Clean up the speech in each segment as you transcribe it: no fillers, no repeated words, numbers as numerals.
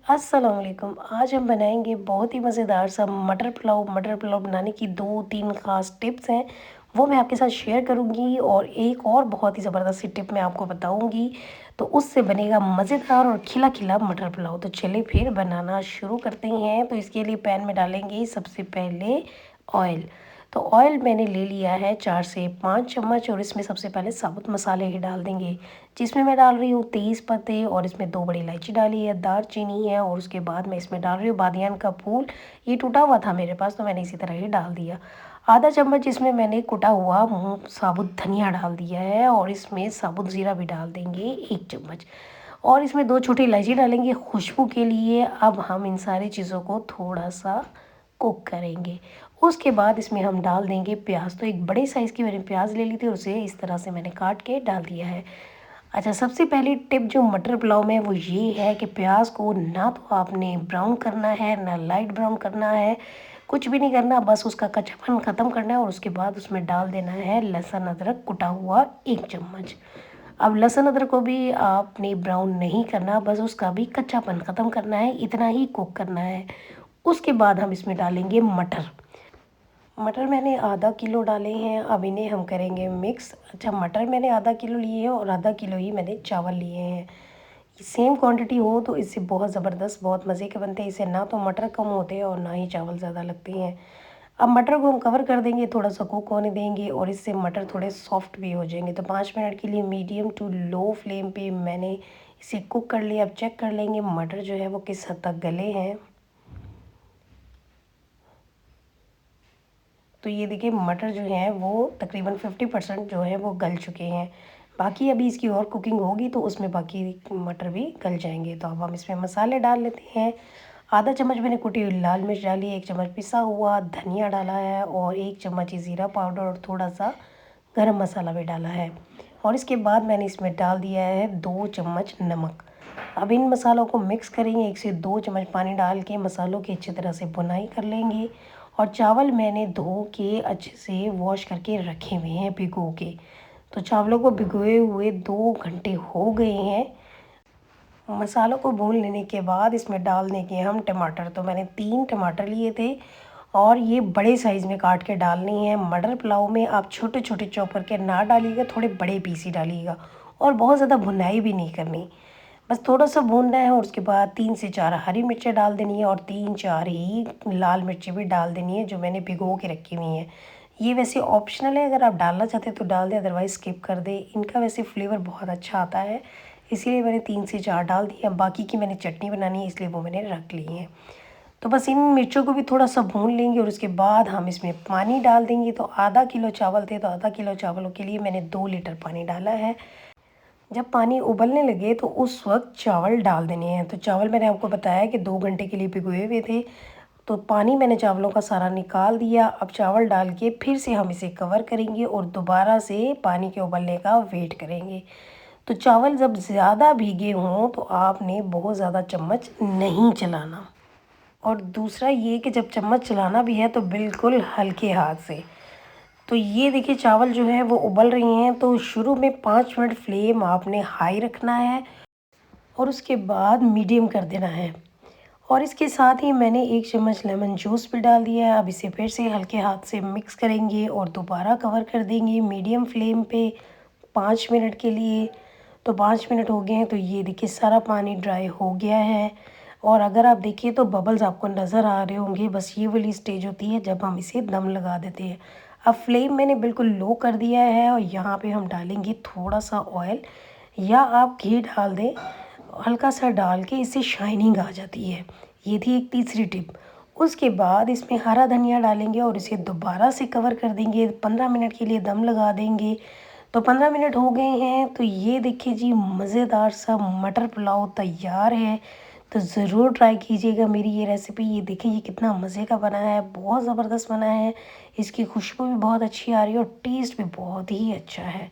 अस्सलाम वालेकुम। आज हम बनाएंगे बहुत ही मज़ेदार सा मटर पुलाव। मटर पुलाव बनाने की 2-3 ख़ास टिप्स हैं, वो मैं आपके साथ शेयर करूंगी। और एक और बहुत ही ज़बरदस्त सी टिप मैं आपको बताऊंगी, तो उससे बनेगा मज़ेदार और खिला खिला मटर पुलाव। तो चलिए फिर बनाना शुरू करते हैं। तो इसके लिए पैन में डालेंगे सबसे पहले ऑयल। तो ऑयल मैंने ले लिया है 4 से 5 चम्मच, और इसमें सबसे पहले साबुत मसाले ही डाल देंगे, जिसमें मैं डाल रही हूँ तेज़ पत्ते, और इसमें 2 बड़ी इलायची डाली है, दालचीनी है, और उसके बाद मैं इसमें डाल रही हूँ बादियान का फूल। ये टूटा हुआ था मेरे पास, तो मैंने इसी तरह ही डाल दिया। आधा चम्मच इसमें मैंने कुटा हुआ साबुत धनिया डाल दिया है, और इसमें साबुत ज़ीरा भी डाल देंगे 1 चम्मच, और इसमें 2 छोटी इलायची डालेंगे खुशबू के लिए। अब हम इन सारी चीज़ों को थोड़ा सा कुक करेंगे। उसके बाद इसमें हम डाल देंगे प्याज। तो एक बड़े साइज़ की मैंने प्याज ले ली थी, उसे इस तरह से मैंने काट के डाल दिया है। अच्छा, सबसे पहली टिप जो मटर पुलाव में वो ये है कि प्याज को ना तो आपने ब्राउन करना है, ना लाइट ब्राउन करना है, कुछ भी नहीं करना, बस उसका कच्चापन ख़त्म करना है। और उसके बाद उसमें डाल देना है लहसुन अदरक कुटा हुआ 1 चम्मच। अब लहसुन अदरक को भी आपने ब्राउन नहीं करना, बस उसका भी कच्चापन ख़त्म करना है, इतना ही कुक करना है। उसके बाद हम इसमें डालेंगे मटर। मटर मैंने आधा किलो डाले हैं, अब इन्हें हम करेंगे मिक्स। अच्छा, मटर मैंने आधा किलो लिए हैं, और आधा किलो ही मैंने चावल लिए हैं। सेम क्वांटिटी हो तो इससे बहुत ज़बरदस्त बहुत मज़े के बनते हैं। इससे ना तो मटर कम होते हैं और ना ही चावल ज़्यादा लगते हैं। अब मटर को हम कवर कर देंगे, थोड़ा सा कुक होने देंगे, और इससे मटर थोड़े सॉफ्ट भी हो जाएंगे। तो 5 मिनट के लिए मीडियम टू लो फ्लेम पे मैंने इसे कुक कर लिया। अब चेक कर लेंगे मटर जो है वो किस हद तक गले हैं। तो ये देखिए मटर जो है वो तकरीबन 50% जो है वो गल चुके हैं। बाकी अभी इसकी और कुकिंग होगी तो उसमें बाकी मटर भी गल जाएंगे। तो अब हम इसमें मसाले डाल लेते हैं। आधा चम्मच मैंने कुटी हुई लाल मिर्च डाली है, 1 चम्मच पिसा हुआ धनिया डाला है, और 1 चम्मच ही ज़ीरा पाउडर, और थोड़ा सा गरम मसाला भी डाला है। और इसके बाद मैंने इसमें डाल दिया है 2 चम्मच नमक। अब इन मसालों को मिक्स करेंगे, 1 से 2 चम्मच पानी डाल के मसालों की अच्छी तरह से भुनाई कर लेंगे। और चावल मैंने धो के अच्छे से वॉश करके रखे हुए हैं भिगो के। तो चावलों को भिगोए हुए 2 घंटे हो गए हैं। मसालों को भून लेने के बाद इसमें डाल देंगे हम टमाटर। तो मैंने 3 टमाटर लिए थे, और ये बड़े साइज़ में काट के डालनी है। मटर पुलाव में आप छोटे छोटे चॉप करके ना डालिएगा, थोड़े बड़े पीस ही डालिएगा, और बहुत ज़्यादा भुनाई भी नहीं करनी, बस थोड़ा सा भूनना है। और उसके बाद 3 से 4 हरी मिर्चें डाल देनी है, और 3-4 ही लाल मिर्चें भी डाल देनी है जो मैंने भिगो के रखी हुई हैं। ये वैसे ऑप्शनल है, अगर आप डालना चाहते हैं तो डाल दें, अदरवाइज़ स्किप कर दें। इनका वैसे फ्लेवर बहुत अच्छा आता है, इसीलिए मैंने 3 से 4 डाल दिया। बाकी की मैंने चटनी बनानी है इसलिए वो मैंने रख ली है। तो बस इन मिर्चों को भी थोड़ा सा भून लेंगे, और उसके बाद हम इसमें पानी डाल देंगे। तो आधा किलो चावल थे, तो आधा किलो चावलों के लिए मैंने 2 लीटर पानी डाला है। जब पानी उबलने लगे तो उस वक्त चावल डाल देने हैं। तो चावल मैंने आपको बताया कि 2 घंटे के लिए भिगोए हुए थे। तो पानी मैंने चावलों का सारा निकाल दिया। अब चावल डाल के फिर से हम इसे कवर करेंगे, और दोबारा से पानी के उबलने का वेट करेंगे। तो चावल जब ज़्यादा भीगे हों तो आपने बहुत ज़्यादा चम्मच नहीं चलाना। और दूसरा ये कि जब चम्मच चलाना भी है तो बिल्कुल हल्के हाथ से। तो ये देखिए चावल जो है वो उबल रही हैं। तो शुरू में 5 मिनट फ्लेम आपने हाई रखना है, और उसके बाद मीडियम कर देना है। और इसके साथ ही मैंने 1 चम्मच लेमन जूस भी डाल दिया है। अब इसे फिर से हल्के हाथ से मिक्स करेंगे, और दोबारा कवर कर देंगे मीडियम फ्लेम पे 5 मिनट के लिए। तो 5 मिनट हो गए हैं। तो ये देखिए सारा पानी ड्राई हो गया है, और अगर आप देखिए तो बबल्स आपको नज़र आ रहे होंगे। बस ये वाली स्टेज होती है जब हम इसे दम लगा देते हैं। अब फ्लेम मैंने बिल्कुल लो कर दिया है, और यहाँ पे हम डालेंगे थोड़ा सा ऑयल, या आप घी डाल दें, हल्का सा डाल के इससे शाइनिंग आ जाती है। ये थी एक तीसरी टिप। उसके बाद इसमें हरा धनिया डालेंगे, और इसे दोबारा से कवर कर देंगे, 15 मिनट के लिए दम लगा देंगे। तो 15 मिनट हो गए हैं। तो ये देखिए जी मज़ेदार सा मटर पुलाव तैयार है। तो ज़रूर ट्राई कीजिएगा मेरी ये रेसिपी। ये देखिए ये कितना मज़े का बना है, बहुत ज़बरदस्त बना है। इसकी खुशबू भी बहुत अच्छी आ रही है, और टेस्ट भी बहुत ही अच्छा है।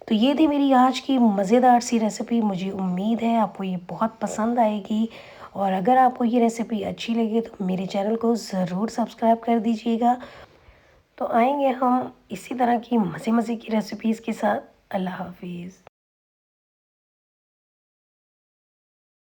तो ये थी मेरी आज की मज़ेदार सी रेसिपी। मुझे उम्मीद है आपको ये बहुत पसंद आएगी, और अगर आपको ये रेसिपी अच्छी लगे तो मेरे चैनल को ज़रूर सब्सक्राइब कर दीजिएगा। तो आएंगे हम इसी तरह की मज़े मज़े की रेसिपीज़ के साथ। अल्लाह हाफिज़।